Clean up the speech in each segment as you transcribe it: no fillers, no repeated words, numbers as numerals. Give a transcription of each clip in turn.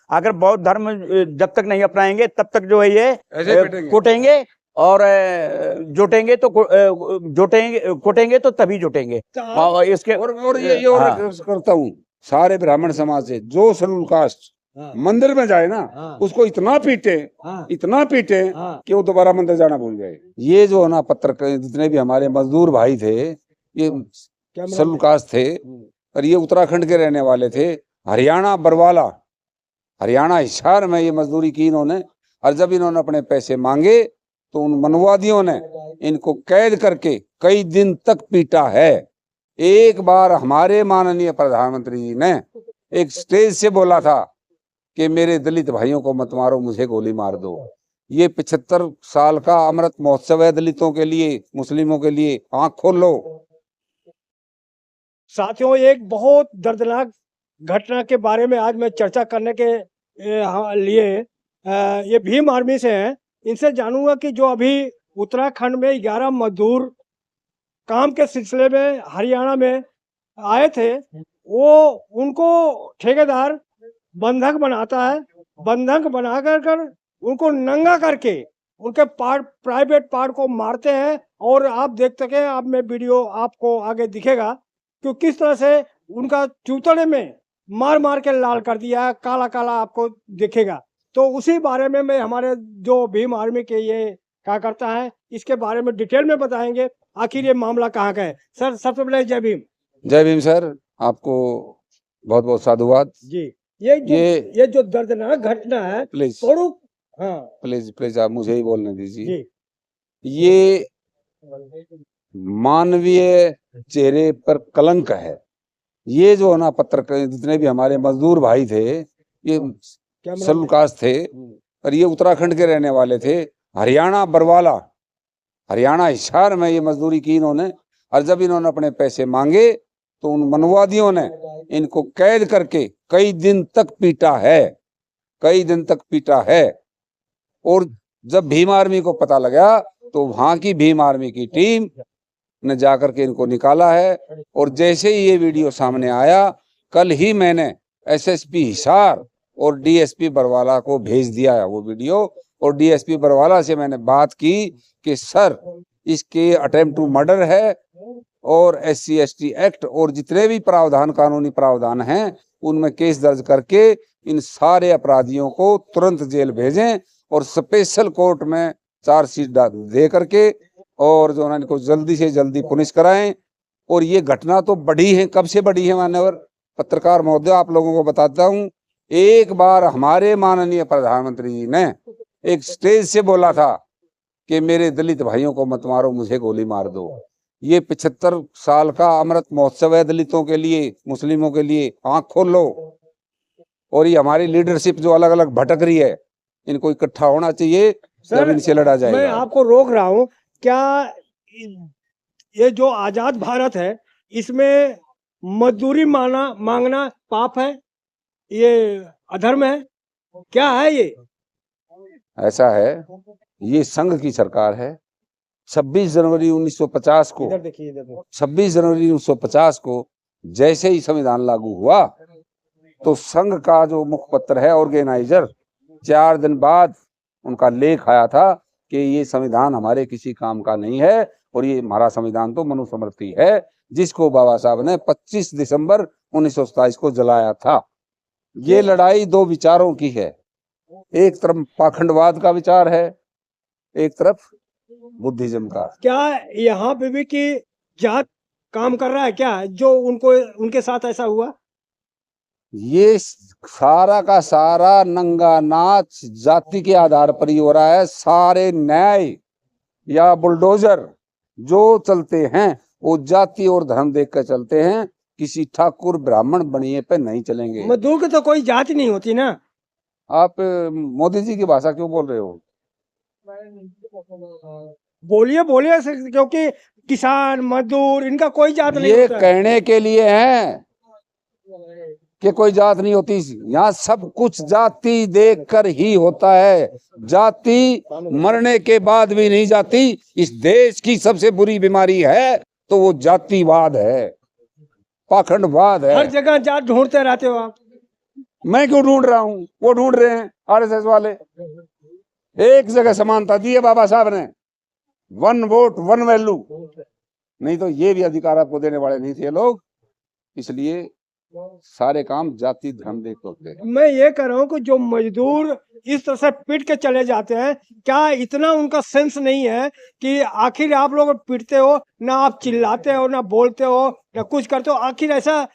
अगर बौद्ध धर्म जब तक नहीं अपनाएंगे तब तक जो है ये ऐसे कोटेंगे और जोटेंगे तो कोटेंगे तो तभी जोटेंगे। और इसके और ये और रिक्वेस्ट करता हूँ सारे ब्राह्मण समाज से, जो शेड्यूल कास्ट मंदिर में जाए ना उसको इतना पीटे कि वो दोबारा मंदिर जाना भूल जाए। ये जो है ना पत्रकार जितने भी हमारे मजदूर भाई थे, ये शेड्यूल कास्ट थे और ये उत्तराखंड के रहने वाले थे। हरियाणा बरवाला, हरियाणा हिसार में ये मजदूरी की इन्होंने, और जब इन्होंने अपने पैसे मांगे तो उन मनवादियों ने इनको कैद करके कई दिन तक पीटा है। एक बार हमारे माननीय प्रधानमंत्री जी ने एक स्टेज से बोला था कि मेरे दलित भाइयों को मत मारो, मुझे गोली मार दो। ये 75 साल का अमृत महोत्सव है दलितों के लिए, मुस्लिमों के लिए, आंख खोल लो। साथियों, एक बहुत दर्दनाक घटना के बारे में आज मैं चर्चा करने के लिए ये भीम आर्मी से हैं, इनसे जानूंगा कि जो अभी उत्तराखंड में 11 मजदूर काम के सिलसिले में हरियाणा में आए थे, वो उनको ठेकेदार बंधक बनाता है। बंधक बना कर उनको नंगा करके उनके प्राइवेट पार्ट को मारते हैं। और आप देख सकें, आप में वीडियो आपको आगे दिखेगा कि किस तरह से उनका चूतड़े में मार मार के लाल कर दिया है, काला काला आपको दिखेगा। तो उसी बारे में मैं हमारे जो भीम आर्मी के ये कार्यकर्ता है इसके बारे में डिटेल में बताएंगे आखिर ये मामला कहाँ का है। सर, सबसे पहले जय भीम। जय भीम सर, आपको बहुत बहुत साधुवाद जी। ये जो दर्दनाक घटना है, प्लीज प्लीज आप मुझे ही बोलने दीजिए। ये मानवीय चेहरे पर कलंक है। ये जो है ना पत्रकार जितने भी हमारे मजदूर भाई थे, ये शेड्यूल कास्ट थे और ये उत्तराखंड के रहने वाले थे। हरियाणा बरवाला, हरियाणा हिसार में ये मजदूरी की इन्होंने, और जब इन्होंने अपने पैसे मांगे तो उन मनवादियों ने इनको कैद करके कई दिन तक पीटा है। और जब भीम आर्मी को पता लगा तो वहां की भीम आर्मी की टीम ने जाकर के इनको निकाला है। और जैसे ही ये वीडियो सामने आया, कल ही मैंने एसएसपी हिसार और डीएसपी बरवाला को भेज दिया है वो वीडियो। और डीएसपी बरवाला से मैंने बात की कि सर, इसके अटेम्प्ट टू मर्डर है और SC/ST एक्ट और जितने भी प्रावधान, कानूनी प्रावधान हैं, उनमें केस दर्ज करके इन सारे अपराधियों को तुरंत जेल भेजें और स्पेशल कोर्ट में चार्जशीट दे करके और जो है इनको जल्दी से जल्दी पुनिश कराएं। और ये घटना तो बढ़ी है, कब से बढ़ी है मान्यवर पत्रकार महोदय, आप लोगों को बताता हूँ। एक बार हमारे माननीय प्रधानमंत्री जी ने एक स्टेज से बोला था कि मेरे दलित भाइयों को मत मारो, मुझे गोली मार दो। ये 75 साल का अमृत महोत्सव है दलितों के लिए, मुस्लिमों के लिए, आंख खोल लो। और ये हमारी लीडरशिप जो अलग अलग भटक रही है, इनको इकट्ठा होना चाहिए, जब इनसे लड़ा जाएगा। मैं आपको रोक रहा हूँ, क्या ये जो आजाद भारत है इसमें मजदूरी मांगना पाप है, ये अधर्म है, क्या है ये? ऐसा है, ये संघ की सरकार है। 26 जनवरी 1950 को 26 जनवरी 1950 को जैसे ही संविधान लागू हुआ तो संघ का जो मुखपत्र है ऑर्गेनाइजर, 4 दिन बाद उनका लेख आया था कि ये संविधान हमारे किसी काम का नहीं है और ये हमारा संविधान तो मनुस्मृति है, जिसको बाबा साहब ने 25 दिसंबर 1927 को जलाया था। ये लड़ाई दो विचारों की है, एक तरफ पाखंडवाद का विचार है, एक तरफ बुद्धिज्म का। क्या यहाँ पे भी कि जात काम कर रहा है क्या, जो उनके साथ ऐसा हुआ? ये सारा का सारा नंगा नाच जाति के आधार पर ही हो रहा है। सारे न्याय या बुलडोजर जो चलते हैं वो जाति और धर्म देख कर चलते हैं, किसी ठाकुर ब्राह्मण बनिए पे नहीं चलेंगे। मजदूर की तो कोई जाति नहीं होती ना। आप मोदी जी की भाषा क्यों बोल रहे हो? बोलिए क्योंकि किसान मजदूर इनका कोई जात नहीं होता। ये कहने के लिए है कि कोई जात नहीं होती। यहाँ सब कुछ जाति देखकर ही होता है। जाति मरने के बाद भी नहीं जाती। इस देश की सबसे बुरी बीमारी है तो वो जातिवाद है, पाखंडवाद है। हर जगह जात ढूंढते रहते हो आप। मैं क्यों ढूंढ रहा हूँ, वो ढूंढ रहे हैं आरएसएस वाले। एक जगह समानता दी है बाबा साहब ने, 1 वोट 1 वैल्यू, नहीं तो ये भी अधिकार आपको देने वाले नहीं थे लोग। इसलिए सारे काम जाति धर्म देख होते हैं। मैं ये कह रहा हूँ कि जो मजदूर इस तरह से पीट के चले जाते हैं, क्या इतना उनका सेंस नहीं है कि आखिर आप लोग पीटते हो ना, आप चिल्लाते हो ना, बोलते हो ना, कुछ करते हो, आखिर ऐसा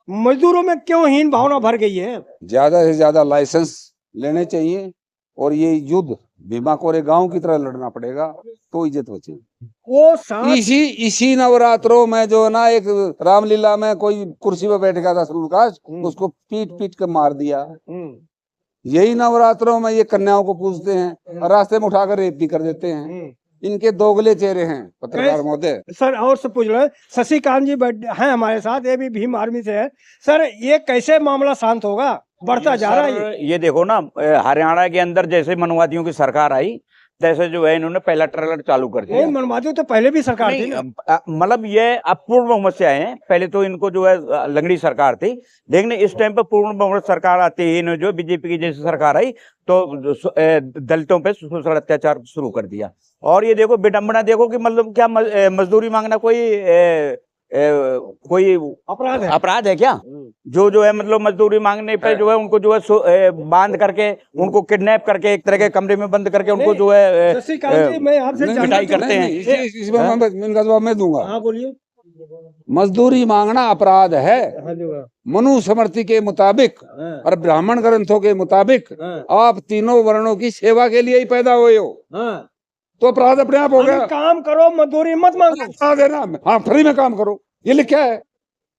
मजदूरों में क्यों हीन भावना भर गई है? ज्यादा से ज्यादा लाइसेंस लेने चाहिए और ये युद्ध भीमा कोरे गांव की तरह लड़ना पड़ेगा तो इज्जत बचेगी। वो साथ इसी नवरात्रों में जो ना एक रामलीला में कोई कुर्सी पे बैठ गया था सूर्यप्रकाश, उसको पीट पीट के मार दिया। यही नवरात्रों में ये कन्याओं को पूजते हैं और रास्ते में उठाकर रेप भी कर देते हैं। इनके दोगले चेहरे हैं पत्रकार महोदय। सर और से पूछ रहे, शशिकांत जी हैं हमारे साथ, ये भी भीम आर्मी से है। सर ये कैसे मामला शांत होगा? बढ़ता जा रहा है ये देखो ना, हरियाणा के अंदर जैसे मनुवादियों की सरकार आई तैसे जो है इन्होंने पहला ट्रेलर चालू कर दिया। नहीं, मनवादियों तो पहले भी सरकार थी ना। मतलब ये अब पूर्ण बहुमत से आए हैं, पहले तो इनको जो है लंगड़ी सरकार थी, लेकिन इस टाइम पे पूर्ण बहुमत सरकार आती है, इन्होंने जो बीजेपी की जैसी सरकार आई तो दलितों पे शोषण अत्याचार शुरू कर दिया। और ये देखो विडंबना देखो कि मतलब क्या मजदूरी मांगना कोई अपराध है क्या? जो है मतलब मजदूरी मांगने पे जो है उनको जो है बांध करके, उनको किडनैप करके एक तरह के कमरे में बंद करके उनको जो है मैं आपसे पिटाई करते हैं। इसमें इनका जवाब मैं दूंगा। हाँ बोलिए। मजदूरी मांगना अपराध है मनुस्मृति के मुताबिक और ब्राह्मण ग्रंथों के मुताबिक। आप तीनों वर्णों की सेवा के लिए ही पैदा हुए हो, तो अपराध अपने आप हो गया। काम करो, मजदूरी मत मांगो। अपराध है ना, हाँ फ्री में काम करो, ये लिखा है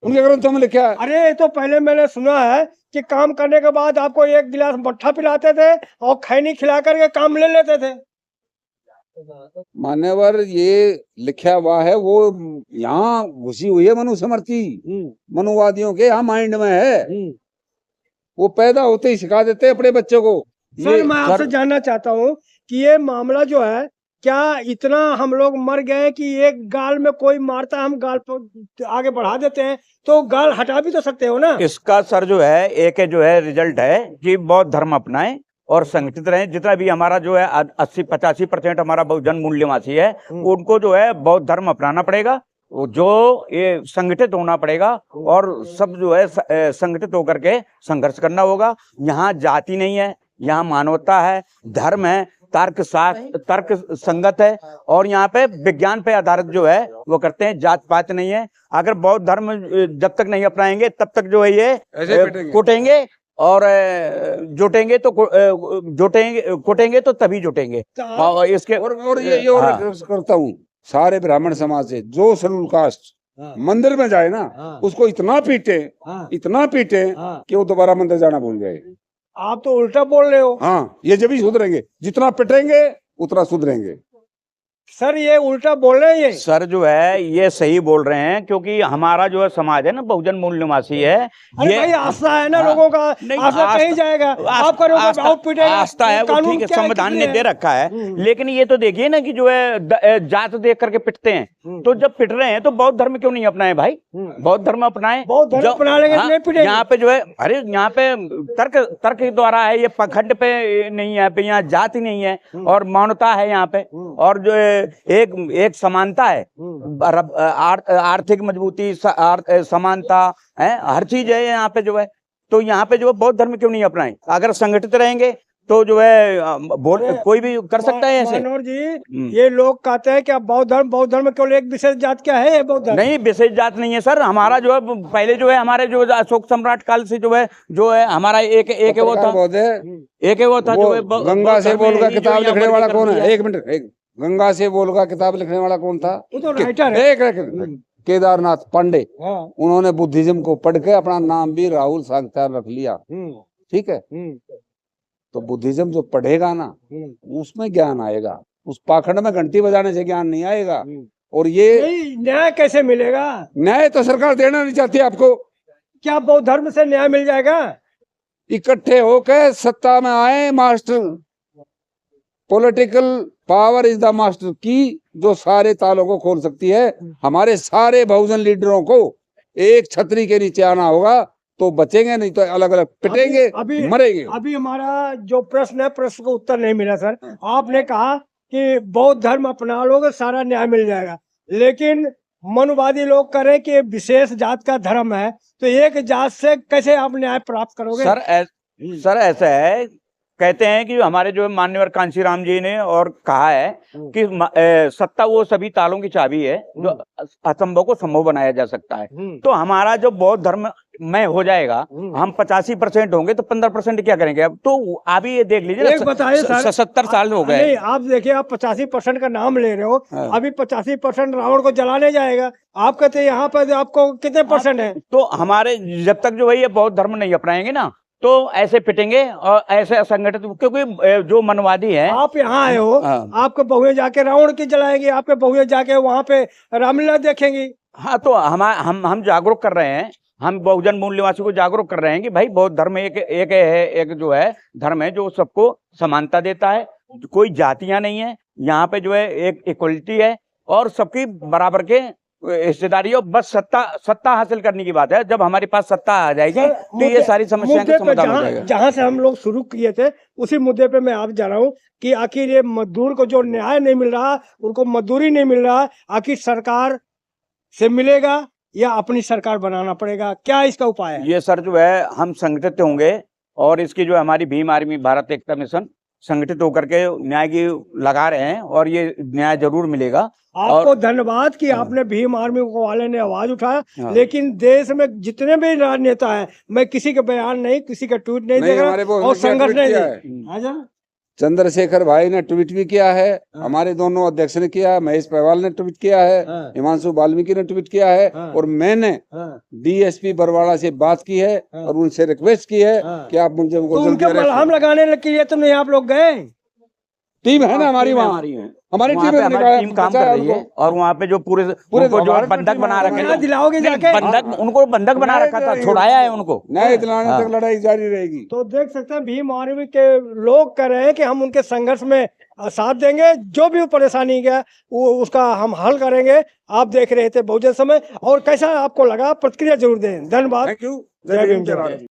उनके ग्रंथों में लिखा है। अरे तो पहले मैंने सुना है कि काम करने के बाद आपको 1 गिलास मट्ठा पिलाते थे और खैनी खिला करके काम ले लेते थे। मान्यवर ये लिखा हुआ है, वो यहाँ घुसी हुई है मनुस्मृति, मनुवादियों के यहाँ माइंड में है। वो पैदा होते ही सिखा देते अपने बच्चों को। सर मैं आपसे जानना चाहता हूँ कि ये मामला जो है, क्या इतना हम लोग मर गए कि एक गाल में कोई मारता, हम गाल पर आगे बढ़ा देते हैं, तो गाल हटा भी तो सकते हो ना? इसका सर जो है एक जो है रिजल्ट है कि बौद्ध धर्म अपनाएं और संगठित रहे। जितना भी हमारा जो है 80-85% हमारा बहुजन मूल्यवासी है, उनको जो है बौद्ध धर्म अपनाना पड़ेगा, जो ये संगठित होना पड़ेगा और सब जो है संगठित होकर के संघर्ष करना होगा। यहाँ जाति नहीं है, यहाँ मानवता है, धर्म है, तर्क संगत है और यहाँ पे विज्ञान पे आधारित जो है वो करते हैं, जात पात नहीं है। अगर बौद्ध धर्म जब तक नहीं अपनाएंगे तब तक जो है ये कुटेंगे और जुटेंगे तो कुटेंगे तो तभी जुटेंगे। इसके और ये करता हूँ सारे ब्राह्मण समाज से, जो शेड्यूल कास्ट मंदिर में जाए ना उसको इतना पीटे कि वो दोबारा मंदिर जाना भूल जाए। आप तो उल्टा बोल रहे हो। हाँ, ये जब ही सुधरेंगे, जितना पिटेंगे उतना सुधरेंगे। सर ये उल्टा बोल रहे हैं ये? सर जो है ये सही बोल रहे हैं, क्योंकि हमारा जो है समाज है ना बहुजन मूल्यवासी है। अरे ये भाई आस्था है ना लोगों का, आस्था कहीं जाएगा। आप करोगे बहुत पिटेगा, आस्था है वो ठीक है, संविधान ने दे रखा है, लेकिन ये तो देखिए ना कि जो है जात देख करके पिटते हैं। तो जब पिट रहे हैं तो बौद्ध धर्म क्यों नहीं अपनाए भाई? बौद्ध धर्म अपनाए, बौद्ध धर्म अपना लेंगे नहीं पिटेंगे। यहाँ पे जो है, अरे यहाँ पे तर्क के द्वारा है, ये पखंड पे नहीं है, पे यहाँ जाति नहीं है और मानवता है यहाँ पे, और जो एक समानता है, आर्थिक मजबूती, समानता है, हर चीज है यहाँ पे जो है। तो यहाँ पे जो है बौद्ध धर्म क्यों नहीं अपनाए? अगर संगठित रहेंगे तो जो है कोई भी कर सकता है ऐसे। मनोहर जी, ये लोग कहते हैं कि अब बौद्ध धर्म केवल एक विशेष जात क्या है? बौद्ध धर्म नहीं, विशेष जात नहीं है सर। हमारा जो है पहले जो है हमारे जो अशोक सम्राट काल से जो है हमारा एक वो था जो है गंगा से बोलकर किताब लिखने वाला कौन है? एक मिनट, गंगा से बोलकर किताब लिखने वाला कौन था? तो राइटर है। केदारनाथ पांडे। उन्होंने बुद्धिज्म को पढ़ के अपना नाम भी राहुल साक्तार रख लिया। ठीक है, तो बुद्धिज्म जो पढ़ेगा ना उसमें ज्ञान आएगा, उस पाखंड में घंटी बजाने से ज्ञान नहीं आएगा। और ये न्याय कैसे मिलेगा? न्याय तो सरकार देना नहीं चाहती आपको। क्या बौद्ध धर्म से न्याय मिल जाएगा? इकट्ठे होकर सत्ता में आए master. Political power is the master की, जो सारे तालों को खोल सकती है। हमारे सारे बहुजन लीडरों को एक छतरी के नीचे आना होगा, तो बचेंगे, नहीं तो अलग अलग पिटेंगे, अभी मरेंगे। अभी हमारा जो प्रश्न है, प्रश्न का उत्तर नहीं मिला सर। आपने कहा कि बौद्ध धर्म अपना लोगे सारा न्याय मिल जाएगा, लेकिन मनुवादी लोग कह रहे हैं कि विशेष जात का धर्म है, तो एक जात से कैसे आप न्याय प्राप्त करोगे? सर ऐसा है, कहते हैं कि हमारे जो मान्यवर कांशीराम जी ने और कहा है कि सत्ता वो सभी तालों की चाबी है जो असंभव को संभव बनाया जा सकता है। तो हमारा जो बौद्ध धर्म में हो जाएगा, हम 85% होंगे तो 15% क्या करेंगे? अब तो आप ही ये देख लीजिए, एक बताइए सर, 70 साल हो गए। नहीं, आप देखिए, आप 85% का नाम ले रहे हो, अभी 85% रावण को जलाने जाएगा, आप कहते हैं यहाँ पर आपको कितने परसेंट है? तो हमारे जब तक जो है ये बौद्ध धर्म नहीं अपनाएंगे ना, तो ऐसे पिटेंगे और ऐसे असंगठित, क्योंकि जो मनवादी है। आप यहाँ आए हो, आपके बहुएं जाके रावण की जलाएंगे, आपके बहुएं जाके वहाँ पे रामलीला देखेंगी। हाँ, तो हम जागरूक कर रहे हैं, हम बहुजन मूल निवासी को जागरूक कर रहे हैं कि भाई बौद्ध धर्म एक जो है धर्म है जो सबको समानता देता है, कोई जातियां नहीं है यहाँ पे, जो है एक इक्वलिटी है और सबकी बराबर के हिस्सेदारी है। बस सत्ता हासिल करने की बात है। जब हमारे पास सत्ता आ जाएगी तो ये सारी समस्याओं का समाधान हो जाएगा। जहाँ से हम लोग शुरू किए थे उसी मुद्दे पे मैं आप जा रहा हूँ कि आखिर ये मजदूर को जो न्याय नहीं मिल रहा, उनको मजदूरी नहीं मिल रहा, आखिर सरकार से मिलेगा या अपनी सरकार बनाना पड़ेगा? क्या इसका उपाय है? ये सर जो है हम संगठित होंगे और इसकी जो हमारी भीम आर्मी भारत एकता मिशन संगठित होकर के न्याय की लगा रहे हैं और ये न्याय जरूर मिलेगा। आपको धन्यवाद कि आपने भीम आर्मी को वाले ने आवाज उठाया, लेकिन देश में जितने भी राजनेता हैं, मैं किसी के बयान नहीं, किसी का ट्वीट नहीं देख रहा और संघर्ष नहीं देख। चंद्रशेखर भाई ने ट्वीट भी किया है, हमारे दोनों अध्यक्ष ने किया है, महेश पहवाल ने ट्वीट किया है, हिमांशु वाल्मीकि ने ट्वीट किया है, और मैंने डीएसपी बरवाड़ा से बात की है और उनसे रिक्वेस्ट की है कि आप मुझे उनके मलहम लगाने के लिए तुमने आप लोग गए? टीम है ना हमारी, वहाँ हमारी टीम काम कर रही है और वहाँ पे जो पूरे जो बंधक बना रखे हैं, दिलाओगे जाके? उनको बंधक बना रखा था, छुड़ाया है उनको, न्याय दिलाने तक लड़ाई जारी रहेगी। तो देख सकते हैं भीम आर्मी के लोग कह रहे हैं कि हम उनके संघर्ष में साथ देंगे, जो भी परेशानी है वो उसका हम हल करेंगे। आप देख रहे थे बहुजन समय, और कैसा आपको लगा प्रतिक्रिया जरूर दें। धन्यवाद। Thank you.